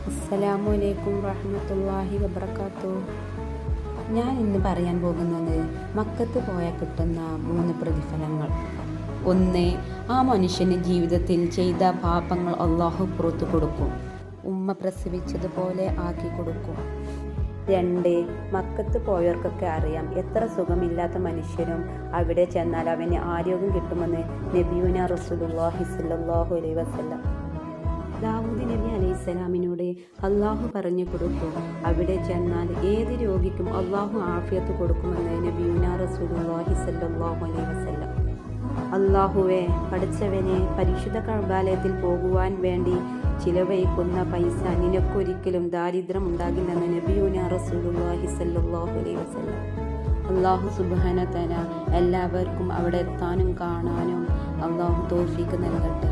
അസ്സലാമു അലൈക്കും വറഹ്മത്തുള്ളാഹി വബറകാതുഹു. ഞാൻ ഇന്ന് പറയാൻ പോകുന്നത് മക്കത്ത് പോയാൽ കിട്ടുന്ന 3 പ്രതിഫലങ്ങൾ. 1. ആ മനുഷ്യന് ജീവിതത്തിൽ ചെയ്ത പാപങ്ങൾ അള്ളാഹു പുറത്തു കൊടുക്കും, ഉമ്മ പ്രസവിച്ചതുപോലെ ആക്കി കൊടുക്കും. 2. മക്കത്ത് പോയവർക്കൊക്കെ അറിയാം, എത്ര സുഖമില്ലാത്ത മനുഷ്യനും അവിടെ ചെന്നാൽ അവന് ആരോഗ്യം കിട്ടുമെന്ന് നബിയുനാ റസൂലുള്ളാഹി സ്വല്ലല്ലാഹു അലൈഹി വസല്ലം. ദാവൂദ് നബി അലൈഹിസ്സലാമിനോട് അള്ളാഹു പറഞ്ഞു കൊടുത്തു, അവിടെ ചെന്നാൽ ഏത് രോഗിക്കും അള്ളാഹു ആഫിയത്ത് കൊടുക്കുമെന്ന് നബിയുനാ റസൂലുള്ളാഹി സ്വല്ലല്ലാഹു അലൈഹി വസല്ലം. അള്ളാഹുവേ, പഠിച്ചവനെ, പരിശുദ്ധ കഅബാലയത്തിൽ പോകുവാൻ വേണ്ടി ചിലവഴിക്കുന്ന പൈസ നിനക്കൊരിക്കലും ദാരിദ്ര്യം ഉണ്ടാകില്ലെന്ന് നബിയുനാ റസൂലുള്ളാഹി സ്വല്ലല്ലാഹു അലൈഹി വസല്ലം. അള്ളാഹു സുബ്ഹാനഹു വ തആല എല്ലാവർക്കും അവിടെ എത്താനും കാണാനും അള്ളാഹു തൗഫീഖ് നൽകട്ടെ.